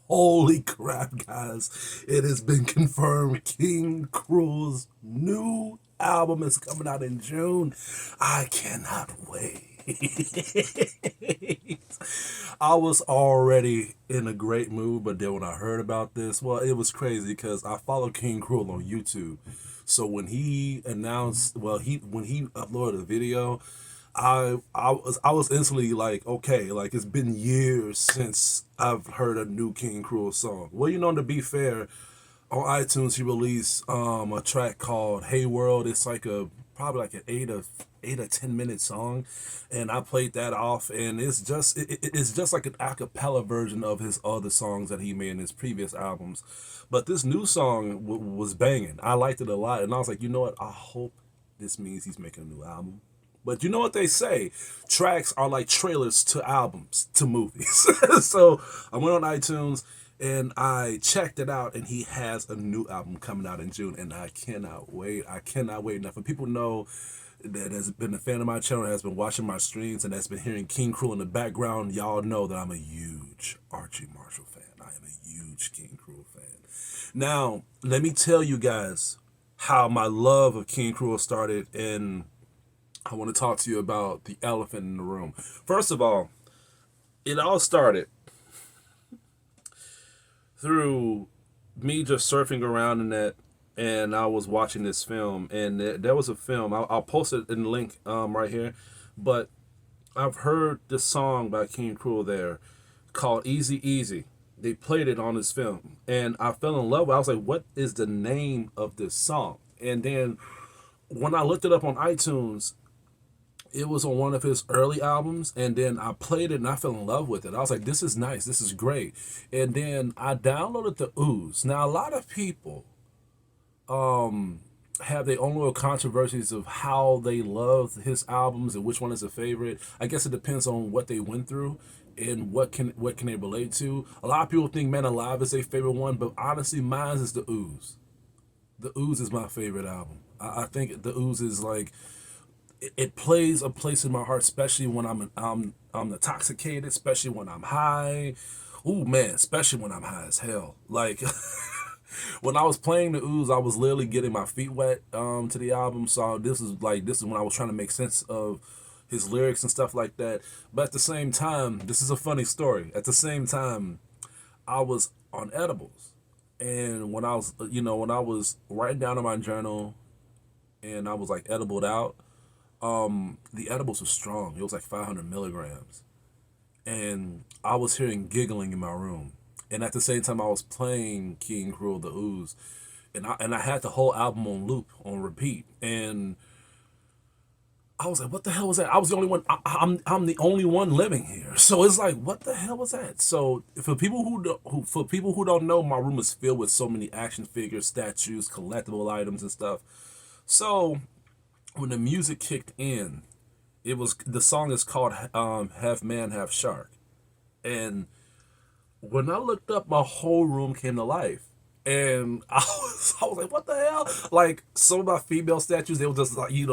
Holy crap, guys. It has been confirmed. King Krule's new album is coming out in June. I cannot wait. I was already in a great mood, but then when I heard about this, well, it was crazy because I follow King Krule on YouTube. So when he announced, well, he when he uploaded a video, I was instantly like, okay, like it's been years since I've heard a new King Krule song. Well, to be fair, on iTunes he released a track called Hey World. It's like a probably like an 8 or 10 minute song, and I played that off, and it's just like an a cappella version of his other songs that he made in his previous albums. But this new song was banging. I liked it a lot, and I was like, you know what? I hope this means he's making a new album. But you know what they say? Tracks are like trailers to albums, to movies. So I went on iTunes and I checked it out, and he has a new album coming out in June, and I cannot wait. I cannot wait. Now, for people know that has been a fan of my channel, has been watching my streams, and has been hearing King Krule in the background, y'all know that I'm a huge Archie Marshall fan. I am a huge King Krule fan. Now, let me tell you guys how my love of King Krule started, and I want to talk to you about the elephant in the room. First of all, it all started through me just surfing around in that, and I was watching this film, and there was a film. I'll post it in the link right here, but I've heard this song by King Krule there called Easy Easy. They played it on this film, and I fell in love with it. I was like, what is the name of this song? And then when I looked it up on iTunes, it was on one of his early albums, and then I played it and I fell in love with it. I was like, this is nice, this is great. And then I downloaded the Ooze. Now, a lot of people have their own little controversies of how they love his albums and which one is a favorite. I guess it depends on what they went through and what can they relate to. A lot of people think Man Alive is their favorite one, but honestly, mine is the Ooze. The Ooze is my favorite album. I think the Ooze is like, it plays a place in my heart, especially when I'm intoxicated, especially when I'm high. Ooh man, especially when I'm high as hell. Like when I was playing the Ooze, I was literally getting my feet wet to the album. So this is when I was trying to make sense of his lyrics and stuff like that. But at the same time, this is a funny story. At the same time, I was on edibles, and when I was writing down in my journal, and I was like edibled out, the edibles were strong. It was like 500 milligrams. And I was hearing giggling in my room. And at the same time, I was playing King Krule, the Ooze. And I had the whole album on loop, on repeat. And I was like, what the hell was that? I was the only one. I'm the only one living here. So it's like, what the hell was that? So for people who don't know, my room is filled with so many action figures, statues, collectible items and stuff. So when the music kicked in, the song is called Half Man, Half Shark. And when I looked up, my whole room came to life. And I was like, what the hell? Like some of my female statues, they were just like, they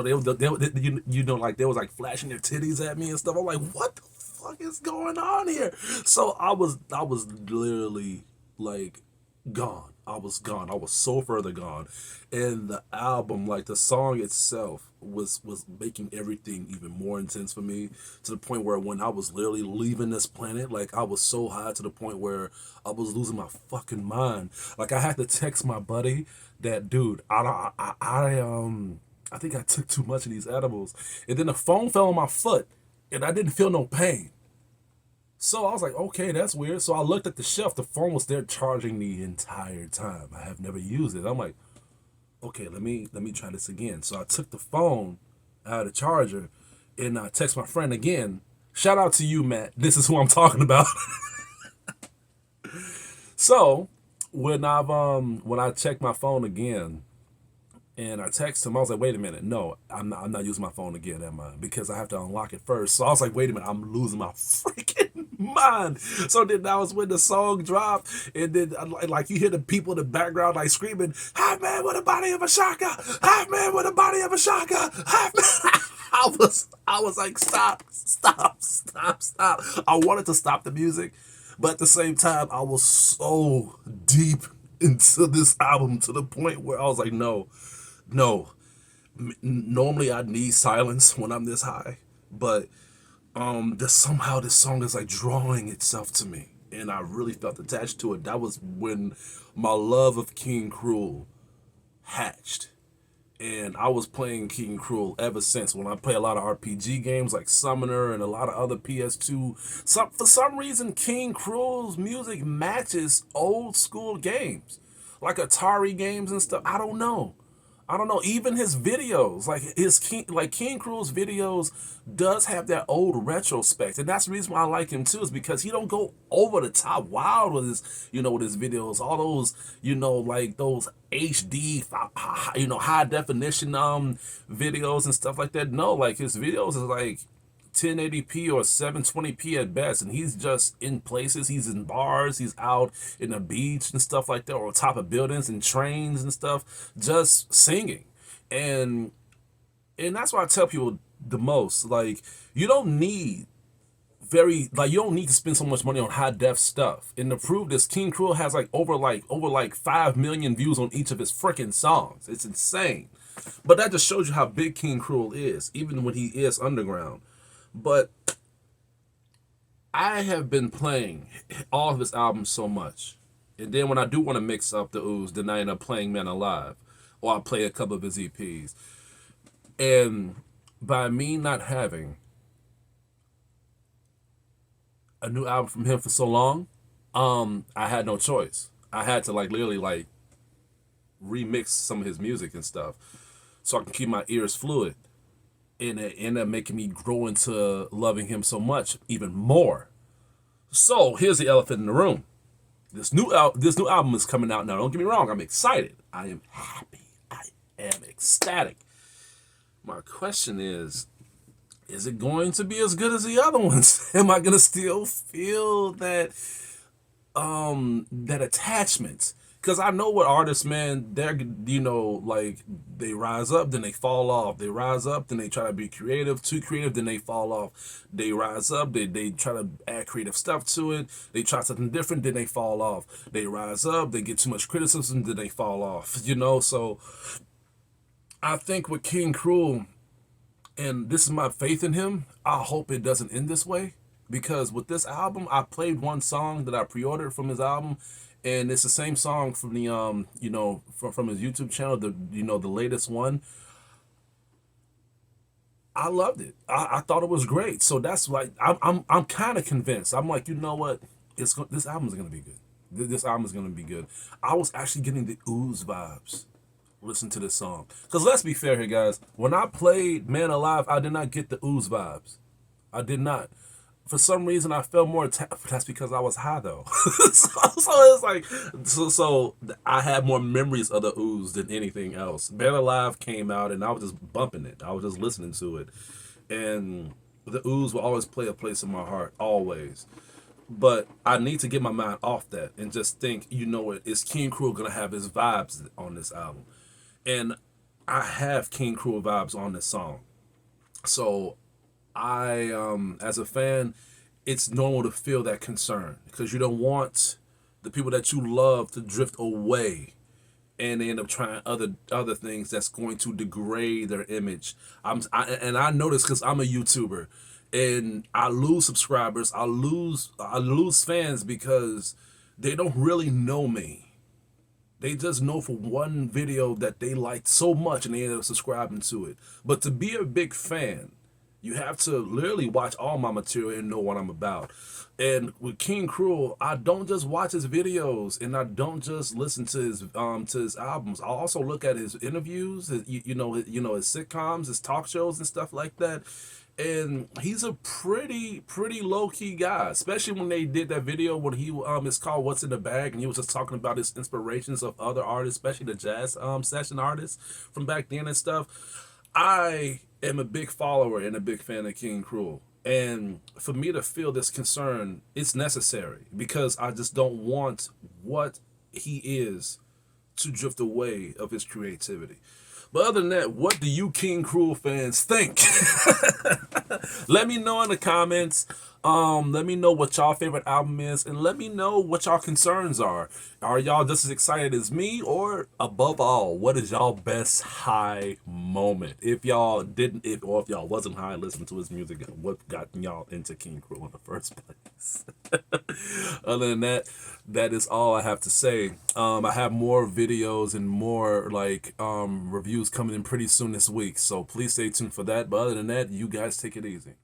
was like flashing their titties at me and stuff. I'm like, what the fuck is going on here? So I was literally like gone. I was gone. I was so further gone. And the album, like the song itself, was making everything even more intense for me, to the point where when I was literally leaving this planet, like I was so high to the point where I was losing my fucking mind. Like I had to text my buddy that, dude, I think I took too much of these edibles. And then the phone fell on my foot and I didn't feel no pain. So I was like, okay, that's weird. So I looked at the shelf. The phone was there charging the entire time. I have never used it. I'm like, okay, let me try this again. So I took the phone out of the charger and I text my friend again. Shout out to you, Matt. This is who I'm talking about. So when I checked my phone again, and I texted him, I was like, wait a minute, no, I'm not using my phone again, am I? Because I have to unlock it first. So I was like, wait a minute, I'm losing my freaking mind. So then that was when the song dropped, and then like you hear the people in the background like screaming, half man with the body of a shaka, half man with the body of a shaka, half man. I was like, stop. I wanted to stop the music, But at the same time, I was so deep into this album to the point where I was like, no, no. Normally I need silence when I'm this high, but this somehow this song is like drawing itself to me, and I really felt attached to it. That was when my love of King Krule hatched. And I was playing King Krule ever since. When I play a lot of RPG games like Summoner and a lot of other PS2, for some reason King Krule's music matches old school games, like Atari games and stuff. I don't know. I don't know. Even his videos, like King Krule's videos, does have that old retrospect, and that's the reason why I like him too. Is because he don't go over the top wild with his videos. All those, like those HD, high definition videos and stuff like that. No, like his videos is like 1080p or 720p at best, and he's just in places. He's in bars, he's out in the beach and stuff like that, or on top of buildings and trains and stuff, just singing. And that's why I tell people the most, like, you don't need you don't need to spend so much money on high def stuff. And to prove this, King Krule has over 5 million views on each of his freaking songs. It's insane. But that just shows you how big King Krule is, even when he is underground. But I have been playing all of his albums so much. And then when I do want to mix up the ooze, then I end up playing Man Alive. Or I play a couple of his EPs. And by me not having a new album from him for so long, I had no choice. I had to literally remix some of his music and stuff so I can keep my ears fluid. And it ended up making me grow into loving him so much, even more. So here's the elephant in the room. This new album is coming out now. Don't get me wrong, I'm excited. I am happy. I am ecstatic. My question is it going to be as good as the other ones? Am I gonna still feel that attachment? Because I know what artists, man, they're, they rise up, then they fall off. They rise up, then they try to be creative, too creative, then they fall off. They rise up, they try to add creative stuff to it. They try something different, then they fall off. They rise up, they get too much criticism, then they fall off. So I think with King Krule, and this is my faith in him, I hope it doesn't end this way. Because with this album, I played one song that I pre-ordered from his album, and it's the same song from the from his YouTube channel, the latest one. I loved it. I thought it was great. So that's like I'm kind of convinced. I'm like, you know what? This album is gonna be good. This album is gonna be good. I was actually getting the ooze vibes. Listen to this song, because let's be fair here, guys. When I played Man Alive, I did not get the ooze vibes. I did not. For some reason, I felt more attached. That's because I was high, though. so I had more memories of the ooze than anything else. Man Alive came out, and I was just bumping it. I was just listening to it. And the ooze will always play a place in my heart, always. But I need to get my mind off that and just think, is King Krule going to have his vibes on this album? And I have King Krule vibes on this song. So I, as a fan, it's normal to feel that concern, because you don't want the people that you love to drift away and they end up trying other things that's going to degrade their image. I know this because I'm a YouTuber, and I lose subscribers, I lose fans because they don't really know me. They just know for one video that they liked so much and they ended up subscribing to it. But to be a big fan, you have to literally watch all my material and know what I'm about. And with King Krule, I don't just watch his videos and I don't just listen to his albums. I also look at his interviews, his sitcoms, his talk shows and stuff like that. And he's a pretty low-key guy, especially when they did that video when he it's called What's in the Bag, and he was just talking about his inspirations of other artists, especially the jazz session artists from back then and stuff. I am a big follower and a big fan of King Krule. And for me to feel this concern, it's necessary, because I just don't want what he is to drift away of his creativity. But other than that, what do you King Krule fans think? Let me know in the comments. Let me know what y'all favorite album is, and let me know what y'all concerns are. Are y'all just as excited as me, or above all, what is y'all best high moment? If y'all didn't, if y'all wasn't high, listen to his music. What got y'all into King Krule in the first place? Other than that, that is all I have to say. I have more videos and more like reviews coming in pretty soon this week, so please stay tuned for that. But other than that, you guys take it easy.